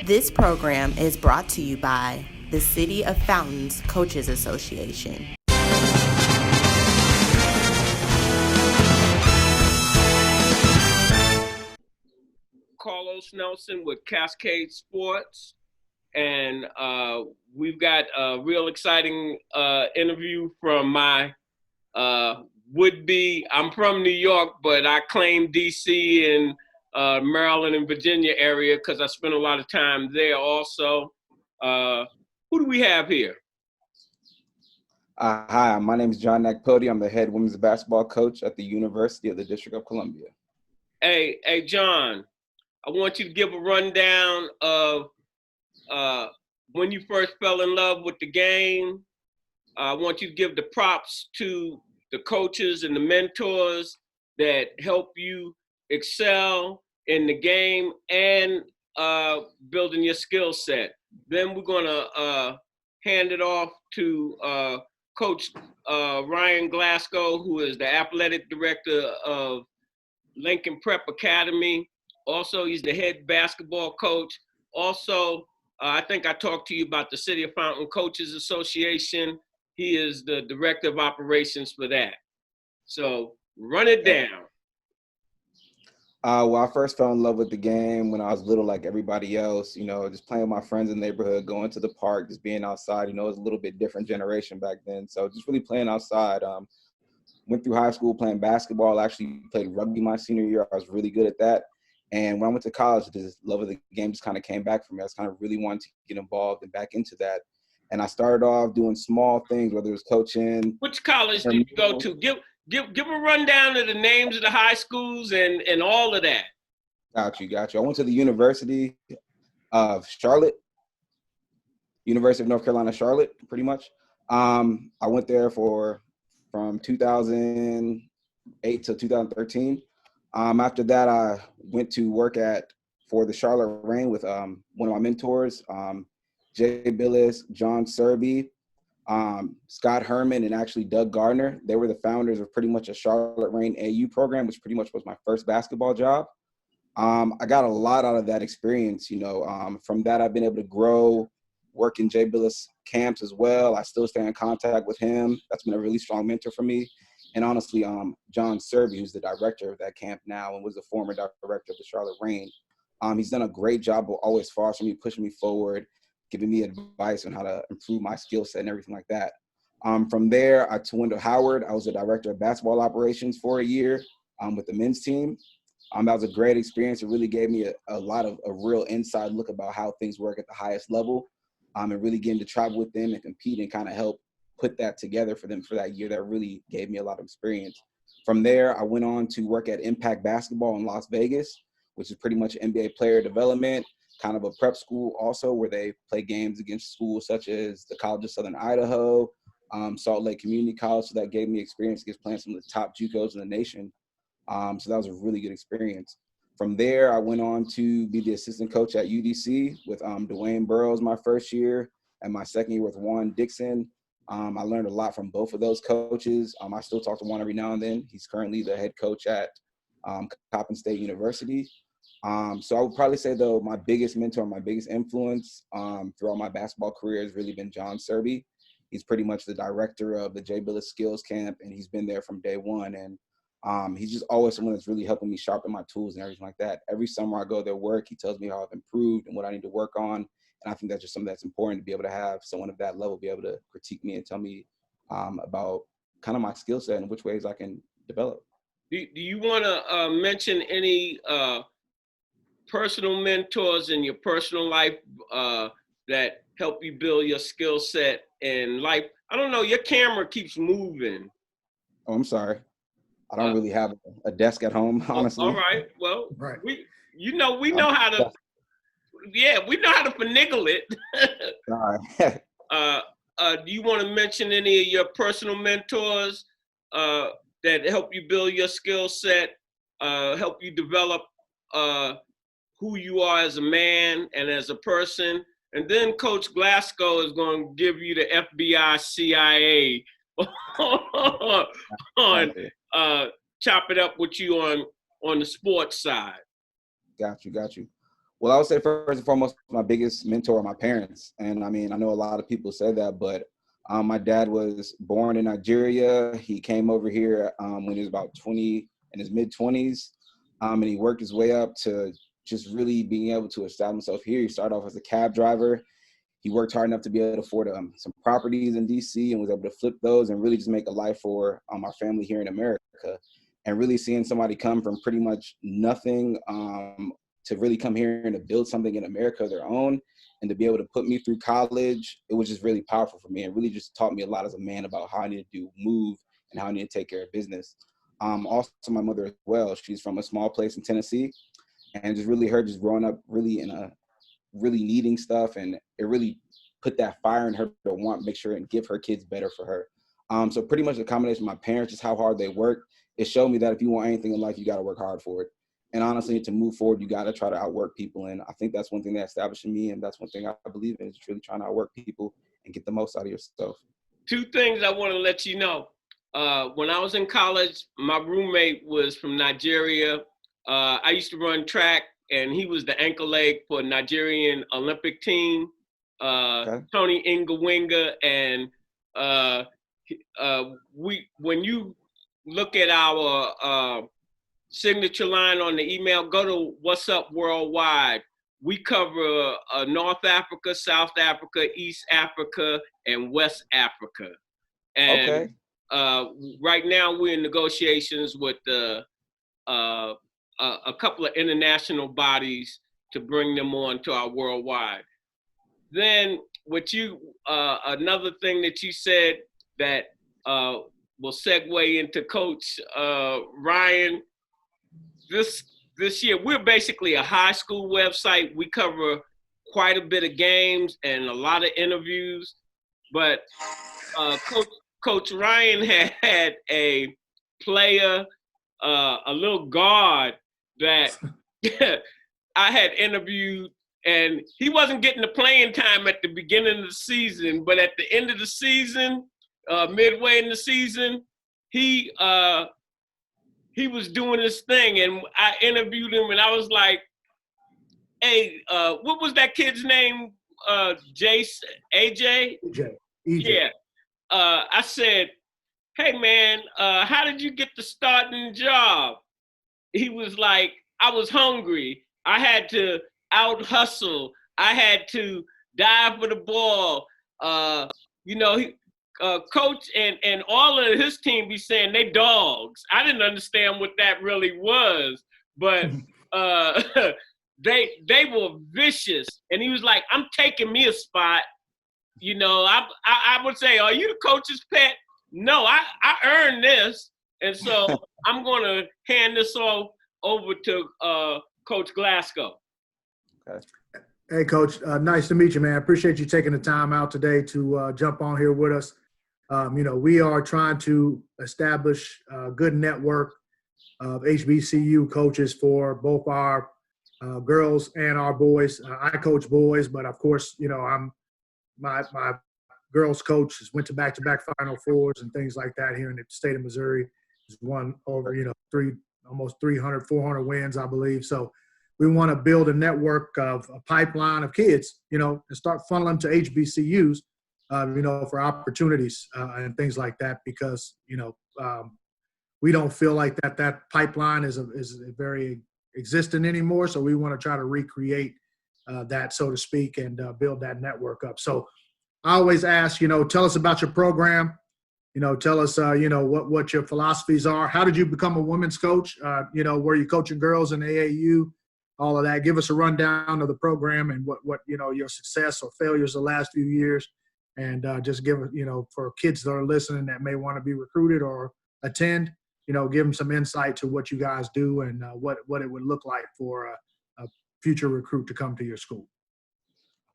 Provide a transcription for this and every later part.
This program is brought to you by the City of Fountains Coaches Association. Carlos Nelson with Cascade Sports, and we've got a real exciting interview from my would-be. I'm from New York, but I claim DC and Maryland and Virginia area because I spent a lot of time there also. Who do we have here? Hi, my name is John Nakpodia. I'm the head women's basketball coach at the University of the District of Columbia. Hey, John, I want you to give a rundown of when you first fell in love with the game. I want you to give the props to the coaches and the mentors that help you excel in the game and building your skill set. Then we're gonna hand it off to Coach Ryan Glasgow, who is the athletic director of Lincoln Prep Academy. Also, he's the head basketball coach. Also, I think I talked to you about the City of Fountain Coaches Association. He is the director of operations for that. So run it down. Well, I first fell in love with the game when I was little, like everybody else, just playing with my friends in the neighborhood, going to the park, just being outside. It was a little bit different generation back then. So just really playing outside. Went through high school playing basketball. Actually played rugby my senior year. I was really good at that. And when I went to college, this love of the game just kind of came back for me. I was kind of really wanting to get involved and back into that. And I started off doing small things, whether it was coaching. Which college did you go to? Give a rundown of the names of the high schools and all of that. Got you. I went to the University of Charlotte, University of North Carolina, Charlotte, pretty much. I went there from 2008 to 2013. After that, I went to work for the Charlotte Reign with one of my mentors, Jay Billis, John Serby, Scott Herman, and actually Doug Gardner. They were the founders of pretty much a Charlotte Reign AU program, which pretty much was my first basketball job. I got a lot out of that experience. From that, I've been able to grow, work in Jay Billis camps as well. I still stay in contact with him. That's been a really strong mentor for me. And honestly, John Serby, who's the director of that camp now and was the former director of the Charlotte Reign, he's done a great job of always fostering me, pushing me forward, giving me advice on how to improve my skill set and everything like that. From there, I went to Howard. I was the director of basketball operations for a year with the men's team. That was a great experience. It really gave me a real inside look about how things work at the highest level, and really getting to travel with them and compete and kind of help put that together for them for that year. That really gave me a lot of experience. From there, I went on to work at Impact Basketball in Las Vegas, which is pretty much NBA player development, kind of a prep school also where they play games against schools such as the College of Southern Idaho, Salt Lake Community College. So that gave me experience against playing some of the top JUCOs in the nation. So that was a really good experience. From there, I went on to be the assistant coach at UDC with DeWayne Burroughs my first year, and my second year with Juan, Dixon. I learned a lot from both of those coaches. I still talk to Juan every now and then. He's currently the head coach at Coppin State University. So I would probably say, though, my biggest mentor, my biggest influence throughout my basketball career has really been John Serby. He's pretty much the director of the Jay Billis Skills Camp, and he's been there from day one. And he's just always someone that's really helping me sharpen my tools and everything like that. Every summer I go there work, he tells me how I've improved and what I need to work on. And I think that's just something that's important to be able to have someone of that level be able to critique me and tell me about kind of my skill set and which ways I can develop. Do you want to mention any personal mentors in your personal life that help you build your skill set in life? I don't know, your camera keeps moving. Oh, I'm sorry. I don't really have a desk at home, honestly. All right. Well, right. we know how to. Yeah, we know how to finagle it. All right. Do you want to mention any of your personal mentors that help you build your skill set, help you develop who you are as a man and as a person? And then Coach Glasgow is going to give you the FBI, CIA on chop it up with you on the sports side. Got you. Well, I would say first and foremost, my biggest mentor are my parents. And I mean, I know a lot of people say that, but my dad was born in Nigeria. He came over here when he was about 20, in his mid-20s, and he worked his way up to just really being able to establish himself here. He started off as a cab driver. He worked hard enough to be able to afford some properties in DC and was able to flip those and really just make a life for our family here in America. And really seeing somebody come from pretty much nothing to really come here and to build something in America of their own and to be able to put me through college, it was just really powerful for me. It really just taught me a lot as a man about how I need to move and how I need to take care of business. Also my mother as well. She's from a small place in Tennessee, and just really her just growing up really in a really needing stuff, and it really put that fire in her to want to make sure and give her kids better for her. So pretty much the combination of my parents, just how hard they work, it showed me that if you want anything in life, you got to work hard for it. And honestly, to move forward, you got to try to outwork people. And I think that's one thing that established in me, and that's one thing I believe in, is really trying to outwork people and get the most out of yourself. Two things I want to let you know. When I was in college, my roommate was from Nigeria. I used to run track, and he was the ankle leg for Nigerian Olympic team, okay. Tony Ingawinga. And when you look at our signature line on the email, go to What's Up Worldwide. We cover North Africa, South Africa, East Africa, and West Africa. And okay. Right now we're in negotiations with a couple of international bodies to bring them on to our worldwide. Then what you, another thing that you said that will segue into Coach Ryan, this year, we're basically a high school website. We cover quite a bit of games and a lot of interviews, but Coach Ryan had a player, a little guard that I had interviewed, and he wasn't getting the playing time at the beginning of the season, but at the end of the season, midway in the season, he was doing his thing, and I interviewed him, and I was like, hey, what was that kid's name? Jason, AJ? EJ. Yeah. I said, hey, man, how did you get the starting job? He was like, I was hungry. I had to out-hustle. I had to dive for the ball. Coach and all of his team be saying they dogs. I didn't understand what that really was, but they were vicious. And he was like, I'm taking me a spot. I would say, are you the coach's pet? No, I earned this. And so I'm going to hand this off over to Coach Glasgow. Okay. Hey, Coach, nice to meet you, man. I appreciate you taking the time out today to jump on here with us. We are trying to establish a good network of HBCU coaches for both our girls and our boys. I coach boys, but of course, I'm my girls coach has went to back-to-back Final Fours and things like that here in the state of Missouri. Has won over, almost 300, 400 wins, I believe. So we want to build a network of a pipeline of kids, and start funneling to HBCUs, for opportunities and things like that, because, we don't feel like that pipeline is very existent anymore. So we want to try to recreate that, so to speak, and build that network up. So I always ask, tell us about your program. Tell us, what your philosophies are. How did you become a women's coach? Were you coaching girls in AAU? All of that. Give us a rundown of the program and what your success or failures the last few years, and just give for kids that are listening that may want to be recruited or attend, give them some insight to what you guys do and what it would look like for a future recruit to come to your school.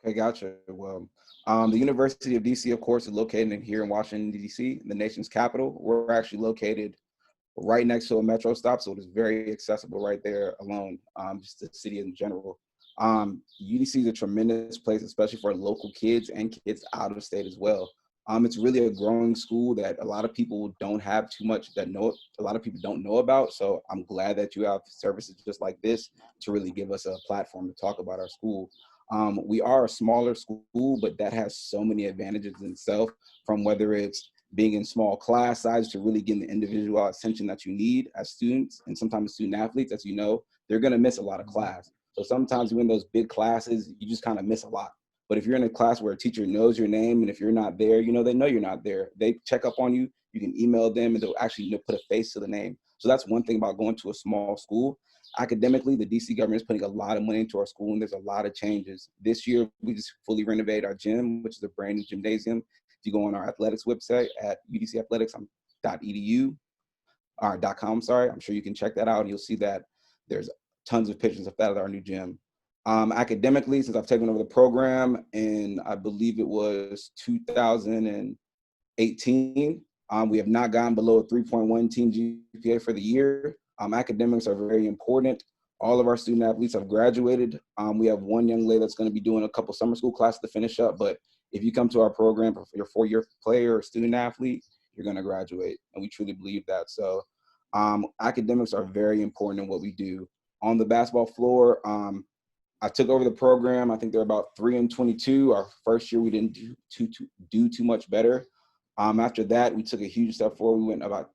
Okay, gotcha. Well, the University of DC, of course, is located here in Washington, D.C., the nation's capital. We're actually located right next to a metro stop, so it is very accessible right there alone, just the city in general. UDC is a tremendous place, especially for local kids and kids out of state as well. It's really a growing school that a lot of people don't have too much a lot of people don't know about. So I'm glad that you have services just like this to really give us a platform to talk about our school. We are a smaller school, but that has so many advantages in itself, from whether it's being in small class size to really getting the individual attention that you need as students, and sometimes student athletes, as you know, they're going to miss a lot of class. So sometimes you're in those big classes, you just kind of miss a lot. But if you're in a class where a teacher knows your name, and if you're not there, you know, they know you're not there. They check up on you. You can email them, and they'll actually, you know, put a face to the name. So that's one thing about going to a small school. Academically, the DC government is putting a lot of money into our school, and there's a lot of changes. This year, we just fully renovated our gym, which is a brand new gymnasium. If you go on our athletics website at udcathletics.edu, or .com, sorry, I'm sure you can check that out, and you'll see that there's tons of pictures of that at our new gym. Academically, since I've taken over the program, and I believe it was 2018, we have not gone below a 3.1 team GPA for the year. Academics are very important. All of our student athletes have graduated. We have one young lady that's going to be doing a couple summer school classes to finish up, but if you come to our program for your four-year player or student athlete, you're going to graduate, and we truly believe that. So academics are very important in what we do. On the basketball floor, I took over the program. I think they're about 3-22. Our first year, we didn't do too much better. After that, we took a huge step forward. We went about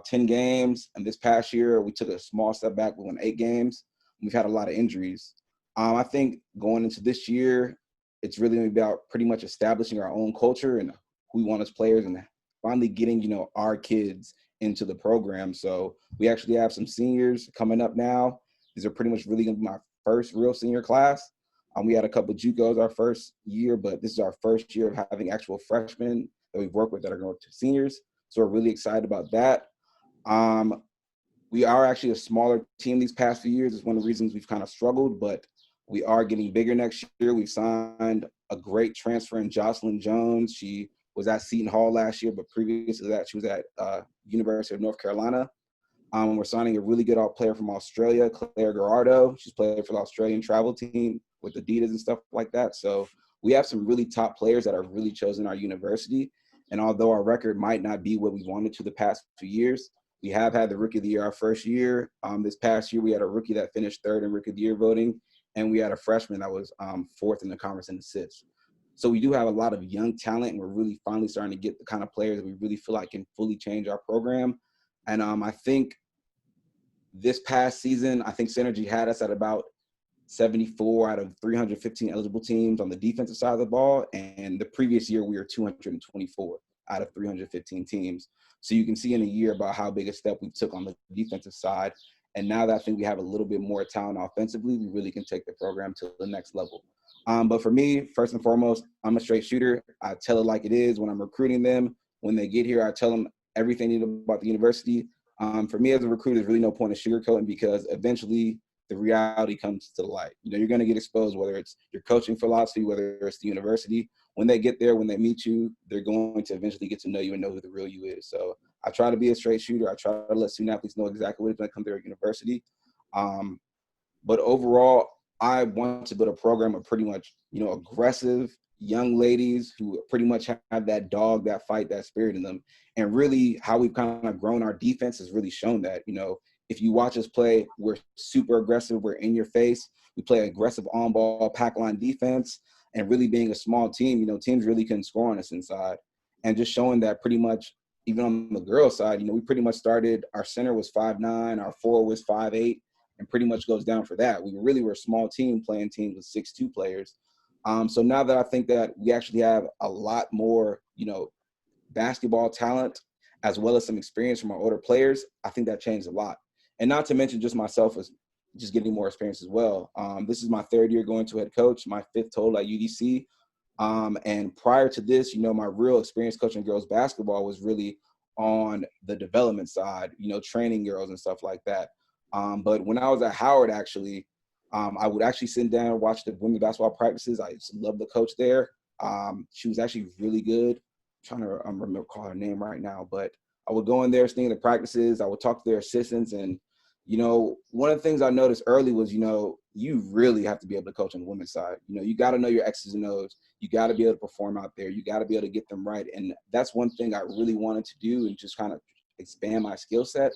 10 games. And this past year, we took a small step back. We won 8 games. We've had a lot of injuries. I think going into this year, it's really going to be about pretty much establishing our own culture and who we want as players, and finally getting, you know, our kids into the program. So we actually have some seniors coming up now. These are pretty much really going to be my first real senior class. We had a couple of JUCOs our first year, but this is our first year of having actual freshmen that we've worked with that are going to seniors. So we're really excited about that. We are actually a smaller team these past few years. It's one of the reasons we've kind of struggled, but we are getting bigger next year. We signed a great transfer in Jocelyn Jones. She was at Seton Hall last year, but previous to that, she was at University of North Carolina. We're signing a really good player from Australia, Claire Gerardo. She's played for the Australian travel team with Adidas and stuff like that. So we have some really top players that are really chosen our university. And although our record might not be what we wanted to the past 2 years, we have had the Rookie of the Year our first year. This past year, we had a rookie that finished 3rd in Rookie of the Year voting, and we had a freshman that was 4th in the conference in assists. So we do have a lot of young talent, and we're really finally starting to get the kind of players that we really feel like can fully change our program. And I think this past season, I think Synergy had us at about 74 out of 315 eligible teams on the defensive side of the ball. And the previous year, we were 224 out of 315 teams. So you can see in a year about how big a step we took on the defensive side. And now that I think we have a little bit more talent offensively, we really can take the program to the next level. But for me, first and foremost, I'm a straight shooter. I tell it like it is when I'm recruiting them. When they get here, I tell them everything they know about the university. For me as a recruiter, there's really no point in sugarcoating, because eventually the reality comes to the light. You know, you're going to get exposed, whether it's your coaching philosophy, whether it's the university. When they get there, when they meet you, they're going to eventually get to know you and know who the real you is. So I try to be a straight shooter. I try to let student athletes know exactly what it's going to come to their university. But overall, I want to build a program of pretty much, you know, aggressive young ladies who pretty much have that dog, that fight, that spirit in them. And really how we've kind of grown our defense has really shown that. You know, if you watch us play, we're super aggressive. We're in your face. We play aggressive on-ball pack line defense. And really being a small team, you know, teams really couldn't score on us inside. And just showing that pretty much, even on the girls' side, you know, we pretty much started, our center was 5'9", our forward was 5'8", and pretty much goes down for that. We really were a small team playing teams with 6'2" players. So now that I think that we actually have a lot more, you know, basketball talent, as well as some experience from our older players, I think that changed a lot. And not to mention just myself as just getting more experience as well. This is my 3rd year going to head coach, my 5th total at UDC. And prior to this, you know, my real experience coaching girls basketball was really on the development side, you know, training girls and stuff like that. But when I was at Howard, actually, I would actually sit down and watch the women's basketball practices. I used to love the coach there. She was actually really good. I'm trying to remember call her name right now, but I would go in there, stay in the practices. I would talk to their assistants. And, you know, one of the things I noticed early was, you know, you really have to be able to coach on the women's side. You know, you got to know your X's and O's. You got to be able to perform out there. You got to be able to get them right. And that's one thing I really wanted to do and just kind of expand my skill set.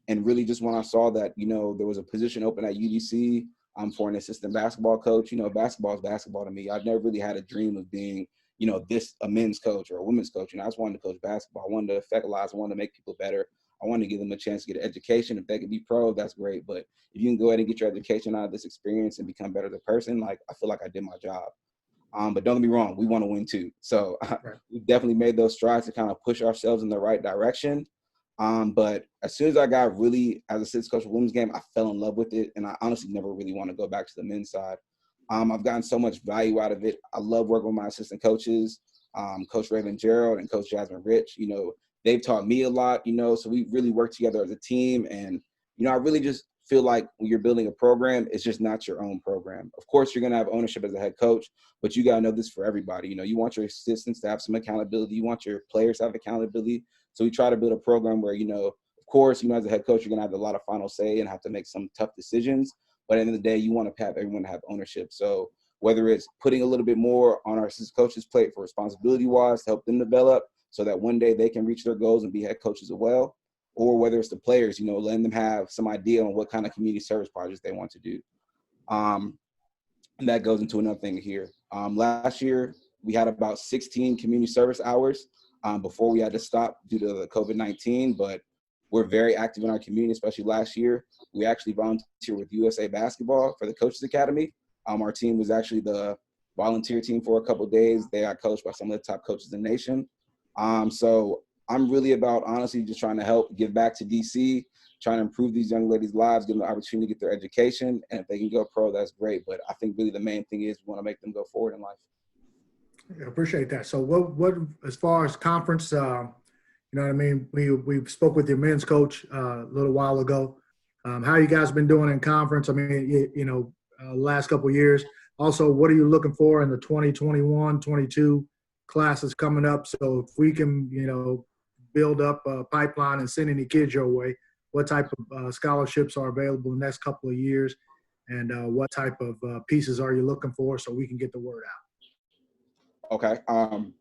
And really just when I saw that, you know, there was a position open at UDC for an assistant basketball coach, you know, basketball is basketball to me. I've never really had a dream of being, you know, a men's coach or a women's coach. You know, I just wanted to coach basketball. I wanted to affect lives. I wanted to make people better. I wanted to give them a chance to get an education. If they could be pro, that's great. But if you can go ahead and get your education out of this experience and become better as a person, like, I feel like I did my job. But don't get me wrong, we want to win too. So we definitely made those strides to kind of push ourselves in the right direction. But as soon as I got really, as a assistant coach of women's game, I fell in love with it. And I honestly never really want to go back to the men's side. I've gotten so much value out of it. I love working with my assistant coaches, Coach Raven Gerald and Coach Jasmine Rich. You know, they've taught me a lot, you know, so we really work together as a team. And, you know, I really just feel like when you're building a program, it's just not your own program. Of course, you're going to have ownership as a head coach, but you got to know this for everybody. You know, you want your assistants to have some accountability. You want your players to have accountability. So we try to build a program where, you know, of course, you know, as a head coach, you're going to have a lot of final say and have to make some tough decisions. But at the end of the day, you want to have everyone have ownership. So whether it's putting a little bit more on our assistant coaches' plate for responsibility-wise to help them develop so that one day they can reach their goals and be head coaches as well, or whether it's the players, you know, letting them have some idea on what kind of community service projects they want to do. And that goes into another thing here. Last year, we had about 16 community service hours before we had to stop due to the COVID-19, but we're very active in our community, especially last year. We actually volunteered with USA Basketball for the Coaches Academy. Our team was actually the volunteer team for a couple of days. They got coached by some of the top coaches in the nation. So I'm really about, honestly, just trying to help give back to DC, trying to improve these young ladies' lives, give them the opportunity to get their education. And if they can go pro, that's great. But I think really the main thing is we want to make them go forward in life. I appreciate that. So what as far as conference, you know what I mean? We spoke with your men's coach a little while ago. How you guys been doing in conference? I mean, you know, last couple of years. Also, what are you looking for in the 2021, 22 classes coming up? So if we can, you know, build up a pipeline and send any kids your way, what type of scholarships are available in the next couple of years? And what type of pieces are you looking for so we can get the word out? Okay.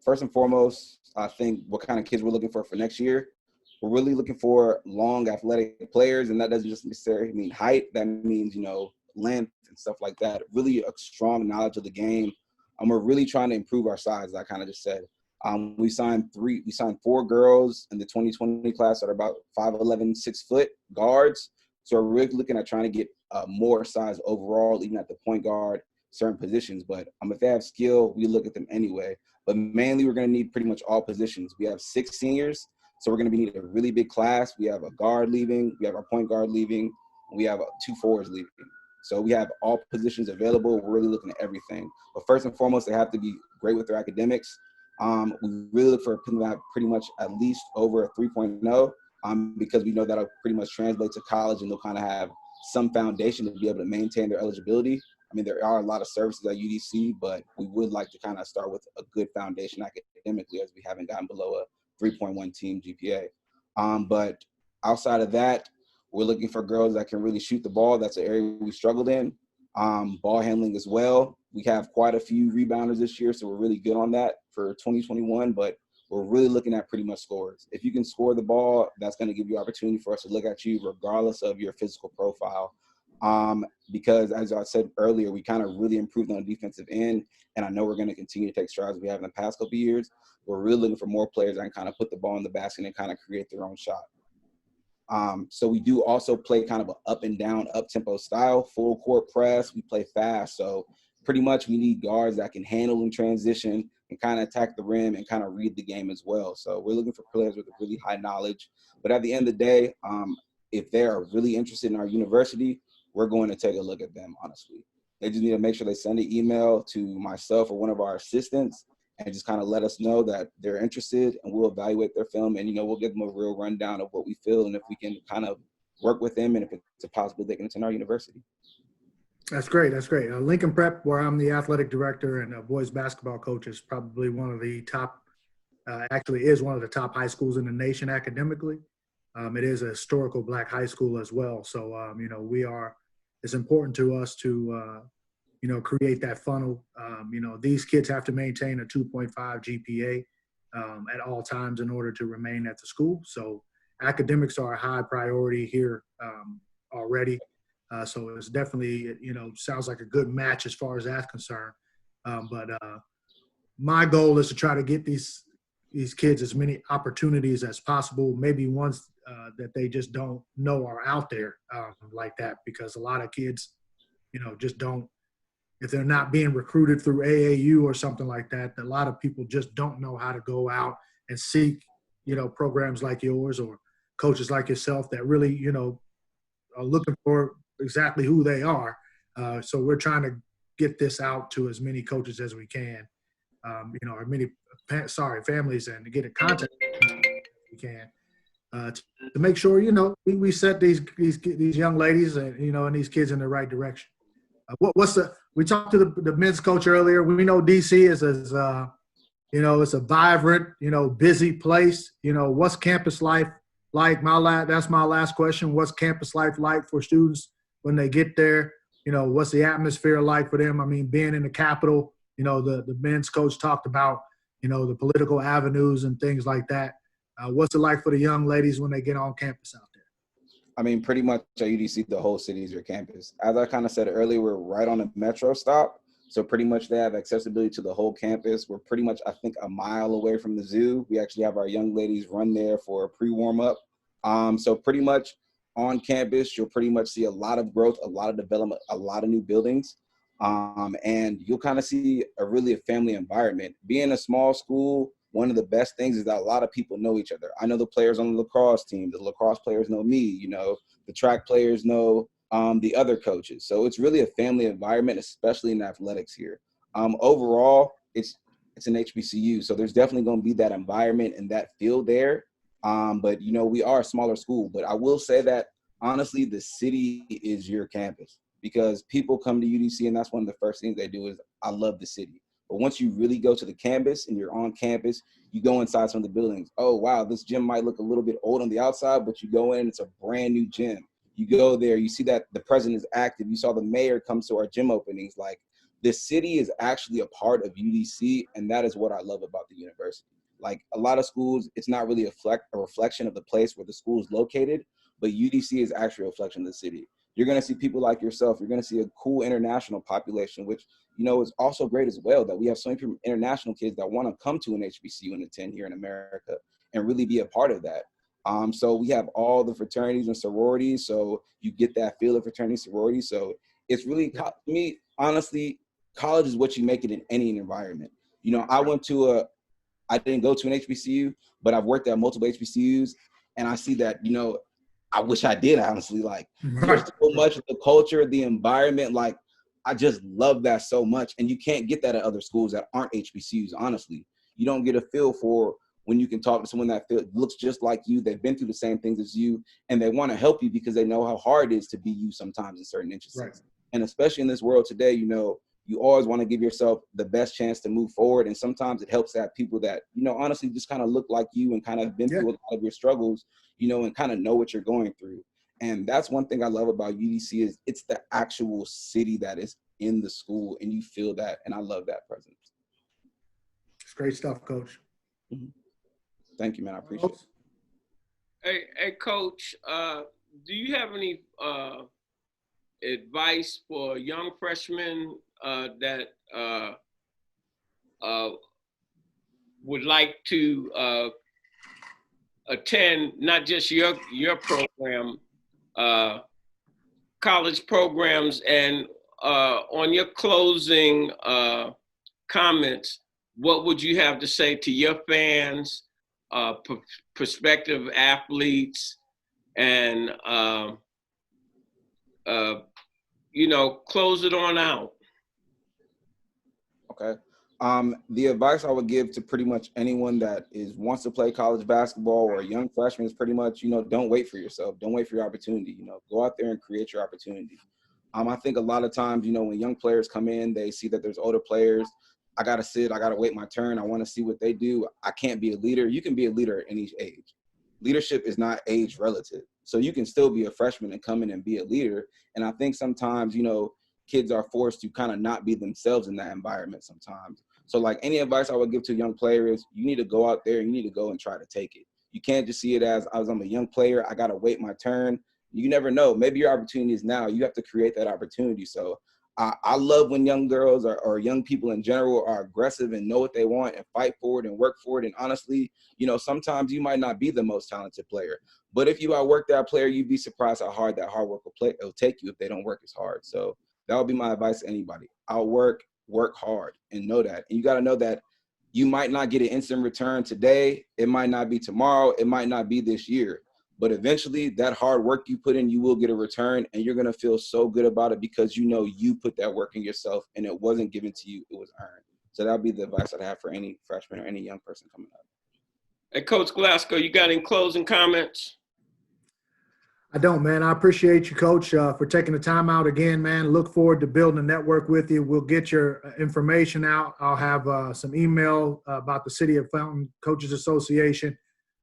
First and foremost, I think what kind of kids we're looking for next year. We're really looking for long athletic players, and that doesn't just necessarily mean height. That means, you know, length and stuff like that. Really a strong knowledge of the game. We're really trying to improve our size, as I kind of just said. We signed 4 girls in the 2020 class that are about 5'11", 6 foot guards. So we're really looking at trying to get more size overall, even at the point guard, certain positions. But if they have skill, we look at them anyway. But mainly we're going to need pretty much all positions. We have 6 seniors, so we're going to need a really big class. We have a guard leaving. We have our point guard leaving. We have 2 forwards leaving. So we have all positions available. We're really looking at everything. But first and foremost, they have to be great with their academics. We really look for people that pretty much at least over a 3.0 because we know that'll pretty much translate to college and they'll kind of have some foundation to be able to maintain their eligibility. I mean, there are a lot of services at UDC, but we would like to kind of start with a good foundation academically as we haven't gotten below a 3.1 team GPA. But outside of that, we're looking for girls that can really shoot the ball. That's an area we struggled in. Ball handling as well. We have quite a few rebounders this year, so we're really good on that for 2021, but we're really looking at pretty much scores. If you can score the ball, that's going to give you opportunity for us to look at you regardless of your physical profile. Because as I said earlier, we kind of really improved on the defensive end, and I know we're going to continue to take strides we have in the past couple of years. We're really looking for more players that can kind of put the ball in the basket and kind of create their own shot. So we do also play kind of an up and down, up-tempo style, full court press. We play fast. So pretty much we need guards that can handle in transition and kind of attack the rim and kind of read the game as well. So we're looking for players with a really high knowledge. But at the end of the day, if they are really interested in our university, we're going to take a look at them, honestly. They just need to make sure they send an email to myself or one of our assistants and just kind of let us know that they're interested, and we'll evaluate their film, and, you know, we'll give them a real rundown of what we feel and if we can kind of work with them and if it's a possibility they can attend our university. That's great. That's great. Lincoln Prep, where I'm the athletic director and boys basketball coach, is probably one of the top, actually is one of the top high schools in the nation academically. It is a historical Black high school as well. So, you know, we are it's important to us to, create that funnel. These kids have to maintain a 2.5 GPA at all times in order to remain at the school. So academics are a high priority here already. So it's definitely, sounds like a good match as far as that's concerned. But my goal is to try to get these kids as many opportunities as possible, maybe ones that they just don't know are out there like that, because a lot of kids, just don't, if they're not being recruited through AAU or something like that, a lot of people just don't know how to go out and seek, programs like yours or coaches like yourself that really, are looking for exactly who they are. So we're trying to get this out to as many coaches as we can, or families, and to get in contact as we can to make sure, we set these young ladies and, and these kids in the right direction. We talked to the men's coach earlier. We know DC is it's a vibrant, busy place. What's campus life like? That's my last question. What's campus life like for students when they get there? What's the atmosphere like for them? I mean, being in the Capitol, the men's coach talked about, the political avenues and things like that. What's it like for the young ladies when they get on campus out there? I mean, pretty much at UDC, the whole city is your campus. As I kind of said earlier, we're right on a metro stop. So pretty much they have accessibility to the whole campus. We're pretty much, I think, a mile away from the zoo. We actually have our young ladies run there for a pre-warm-up. So pretty much on campus, you'll pretty much see a lot of growth, a lot of development, a lot of new buildings. And you'll kind of see a family environment. Being a small school, one of the best things is that a lot of people know each other. I know the players on the lacrosse team. The lacrosse players know me. The track players know the other coaches. So it's really a family environment, especially in athletics here. Overall, it's an HBCU. So there's definitely going to be that environment and that feel there. But, we are a smaller school. But I will say that, honestly, the city is your campus because people come to UDC, and that's one of the first things they do is, I love the city. But once you really go to the campus and you're on campus, you go inside some of the buildings. Oh, wow, this gym might look a little bit old on the outside, but you go in, it's a brand new gym. You go there, you see that the president is active. You saw the mayor come to our gym openings. Like, the city is actually a part of UDC, and that is what I love about the university. Like, a lot of schools, it's not really a reflection of the place where the school is located, but UDC is actually a reflection of the city. You're going to see people like yourself. You're going to see a cool international population, which, is also great as well, that we have so many international kids that want to come to an HBCU and attend here in America and really be a part of that. So we have all the fraternities and sororities. So you get that feel of fraternity sorority. So it's really, to me, honestly, college is what you make it in any environment. I didn't go to an HBCU, but I've worked at multiple HBCUs, and I see that, I wish I did, honestly. Like, there's so much of the culture, the environment, like, I just love that so much. And you can't get that at other schools that aren't HBCUs, honestly. You don't get a feel for when you can talk to someone that looks just like you, they've been through the same things as you, and they want to help you because they know how hard it is to be you sometimes in certain instances. Right. And especially in this world today, you always want to give yourself the best chance to move forward. And sometimes it helps to have people that, honestly just kind of look like you and kind of been through a lot of your struggles, and kind of know what you're going through. And that's one thing I love about UDC is it's the actual city that is in the school, and you feel that. And I love that presence. It's great stuff, Coach. Mm-hmm. Thank you, man. I appreciate it. Hey, Coach, do you have any advice for young freshmen that would like to attend not just your program, college programs, and on your closing comments, what would you have to say to your fans, prospective athletes, and close it on out? Okay. The advice I would give to pretty much anyone that wants to play college basketball or a young freshman is pretty much, don't wait for yourself. Don't wait for your opportunity. Go out there and create your opportunity. I think a lot of times, when young players come in, they see that there's older players. I got to sit. I got to wait my turn. I want to see what they do. I can't be a leader. You can be a leader at any age. Leadership is not age relative. So you can still be a freshman and come in and be a leader. And I think sometimes, you know, kids are forced to kind of not be themselves in that environment sometimes. So like any advice I would give to young players, you need to go out there, you need to go and try to take it. You can't just see it as I'm a young player, I got to wait my turn. You never know. Maybe your opportunity is now. You have to create that opportunity. So I love when young girls or young people in general are aggressive and know what they want and fight for it and work for it. And honestly, you know, sometimes you might not be the most talented player, but if you outwork that player, you'd be surprised how hard that hard work will take you if they don't work as hard. So that would be my advice to anybody. Outwork, work hard, and know that. And you got to know that you might not get an instant return today. It might not be tomorrow. It might not be this year. But eventually, that hard work you put in, you will get a return, and you're going to feel so good about it because you know you put that work in yourself, and it wasn't given to you. It was earned. So that would be the advice I'd have for any freshman or any young person coming up. Hey, Coach Glasgow, you got any closing comments? I don't, man. I appreciate you, Coach, for taking the time out again, man. Look forward to building a network with you. We'll get your information out. I'll have some email about the City of Fountain Coaches Association.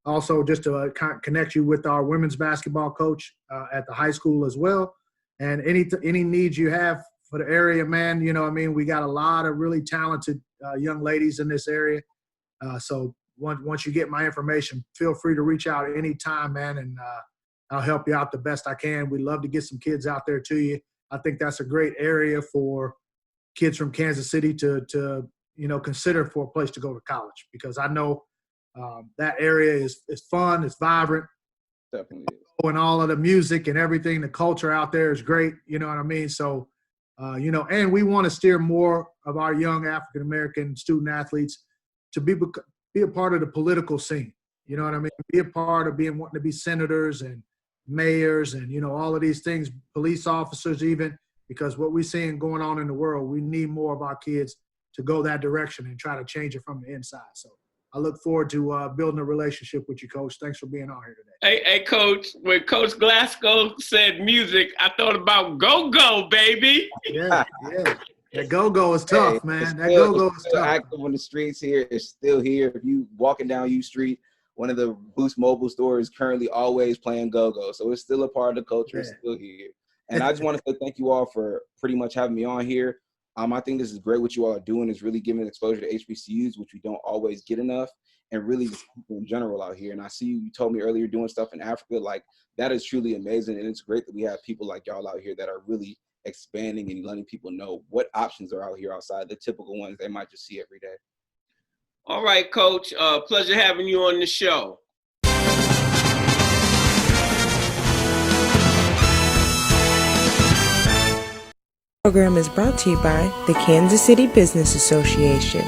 Also, just to connect you with our women's basketball coach at the high school as well. And any needs you have for the area, man, you know what I mean? We got a lot of really talented young ladies in this area. So once you get my information, feel free to reach out anytime, man, and I'll help you out the best I can. We'd love to get some kids out there to you. I think that's a great area for kids from Kansas City to you know, consider for a place to go to college, because I know that area is fun, it's vibrant. Definitely is. And all of the music and everything, the culture out there is great, you know what I mean? So, you know, and we want to steer more of our young African-American student athletes to be a part of the political scene, you know what I mean? Be a part of wanting to be senators and mayors and, you know, all of these things, police officers even, because what we're seeing going on in the world, we need more of our kids to go that direction and try to change it from the inside. So I look forward to building a relationship with you, Coach. Thanks for being on here today. Hey, Coach, when Coach Glasgow said music, I thought about go-go, baby. Yeah. That go-go is tough, man. That go-go is tough. Active on the streets here. It's still here. If you walking down U Street, one of the Boost Mobile stores is currently always playing go-go. So it's still a part of the culture. Yeah. It's still here. And I just want to say thank you all for pretty much having me on here. I think this is great. What you all are doing is really giving exposure to HBCUs, which we don't always get enough, and really just people in general out here. And I see you told me earlier doing stuff in Africa. Like, that is truly amazing. And it's great that we have people like y'all out here that are really expanding and letting people know what options are out here outside the typical ones they might just see every day. All right, Coach. Pleasure having you on the show. Program is brought to you by the Kansas City Business Association.